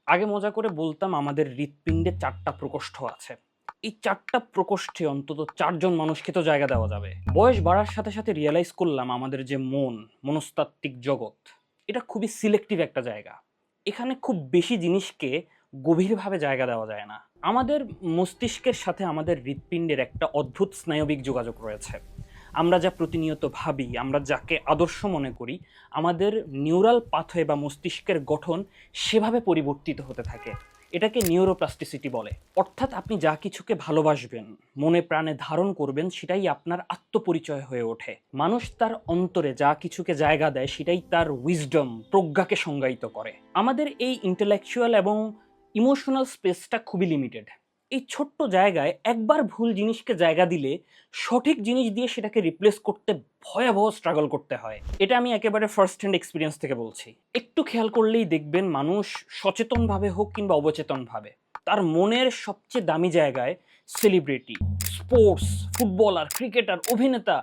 আগে মজা করে বলতাম আমাদের হৃৎপিণ্ডে ৪টা প্রকোষ্ঠ আছে। এই ৪টা প্রকোষ্ঠে অন্তত ৪ জন মানুষকে তো জায়গা দেওয়া যাবে। বয়স বাড়ার সাথে সাথে রিয়ালাইজ করলাম আমাদের যে মনস্তাত্ত্বিক জগৎ, এটা খুবই সিলেক্টিভ একটা জায়গা। এখানে খুব বেশি জিনিসকে গভীরভাবে জায়গা দেওয়া যায় না। আমাদের মস্তিষ্কের সাথে আমাদের হৃৎপিণ্ডের একটা অদ্ভুত স্নায়বিক যোগাযোগ রয়েছে। আমরা যা প্রতিনিয়ত ভাবি, আমরা যাকে আদর্শ মনে করি, আমাদের নিউরাল পাথওয়ে বা মস্তিষ্কের গঠন সেভাবে পরিবর্তিত হতে থাকে। এটাকে নিউরোপ্লাস্টিসিটি বলে। অর্থাৎ আপনি যা কিছুকে ভালোবাসবেন, মনে প্রাণে ধারণ করবেন, সেটাই আপনার আত্মপরিচয় হয়ে ওঠে। মানুষ তার অন্তরে যা কিছুকে জায়গা দেয়, সেটাই তার উইজডম, প্রজ্ঞাকে সংজ্ঞায়িত করে। আমাদের এই ইন্টেলেকচুয়াল এবং ইমোশনাল স্পেসটা খুবই লিমিটেড। এই ছোট্ট জায়গায় একবার ভুল জিনিসকে জায়গা দিলে সঠিক জিনিস দিয়ে সেটাকে রিপ্লেস করতে ভয়াবহ স্ট্রাগল করতে হয়। এটা আমি একেবারে ফার্স্ট হ্যান্ড এক্সপিরিয়েন্স থেকে বলছি। একটু খেয়াল করলেই দেখবেন মানুষ সচেতনভাবে হোক কিংবা অবচেতনভাবে তার মনের সবচেয়ে দামি জায়গায় সেলিব্রিটি, স্পোর্টস, ফুটবলার, ক্রিকেটার, অভিনেতা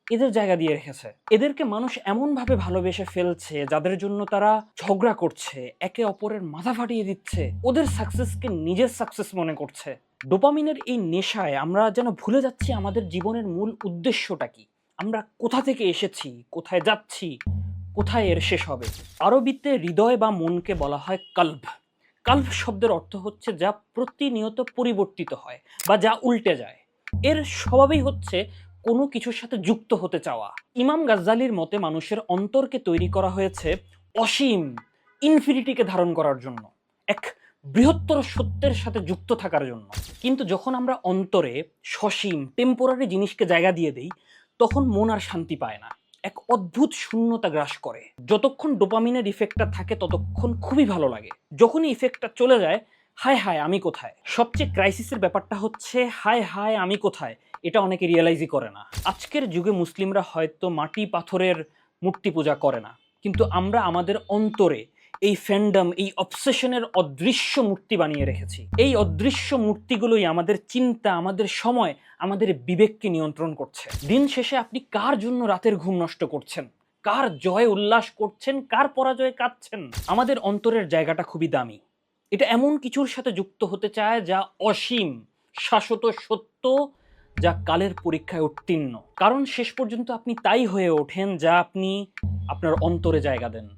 এদের জায়গা দিয়ে রেখেছে। এদেরকে মানুষ এমনভাবে ভালোবেসে ফেলছে যাদের জন্য তারা ঝগড়া করছে, একে অপরের মাথা ফাটিয়ে দিচ্ছে, ওদের সাকসেসকে নিজের সাকসেস মনে করছে। ডোপামিনের এই নেশায় আমরা যেন ভুলে যাচ্ছি আমাদের জীবনের মূল উদ্দেশ্যটা কি, আমরা কোথা থেকে এসেছি, কোথায় যাচ্ছি, কোথায় এর শেষ হবে। আরবিতে হৃদয় বা মনকে বলা হয় কলব। কলব শব্দের অর্থ হচ্ছে যা প্রতিনিয়ত পরিবর্তিত হয় বা যা উল্টে যায়। এর স্বভাবই হচ্ছে কোনো কিছুর সাথে যুক্ত হতে চাওয়া। ইমাম গাজ্জালির মতে মানুষের অন্তরকে তৈরি করা হয়েছে অসীম ইনফিনিটিকে ধারণ করার জন্য, এক বৃহত্তর সত্যের সাথে যুক্ত থাকার জন্য। কিন্তু যখন আমরা অন্তরে সসীম টেম্পোরারি জিনিসকে জায়গা দিয়ে দেই, তখন মন আর শান্তি পায় না, এক অদ্ভুত শূন্যতা গ্রাস করে। যতক্ষণ ডোপামিনের ইফেক্টটা থাকে ততক্ষণ খুবই ভালো লাগে, যখনই ইফেক্টটা চলে যায়, হায় হায় আমি কোথায়। সবচেয়ে ক্রাইসিসের ব্যাপারটা হচ্ছে হায় হায় আমি কোথায়, এটা অনেকে রিয়েলাইজই করে না। আজকের যুগে মুসলিমরা হয়তো মাটি পাথরের মূর্তি পূজা করে না, কিন্তু আমরা আমাদের অন্তরে এই ফ্যান্ডম, এই অবসেশনের অদৃশ্য মূর্তি বানিয়ে রেখেছি। এই অদৃশ্য মূর্তিগুলোই আমাদের চিন্তা, আমাদের সময়, আমাদের বিবেককে নিয়ন্ত্রণ করছে। দিন শেষে আপনি কার জন্য রাতের ঘুম নষ্ট করছেন, কার জয় উল্লাস করছেন, কার পরাজয়ে কাঁদছেন। আমাদের অন্তরের জায়গাটা খুবই দামি। এটা এমন কিছুর সাথে যুক্ত হতে চায় যা অসীম, শাশ্বত সত্য, যা কালের পরীক্ষায় উত্তীর্ণ। কারণ শেষ পর্যন্ত আপনি তাই হয়ে ওঠেন যা আপনি আপনার অন্তরে জায়গা দেন।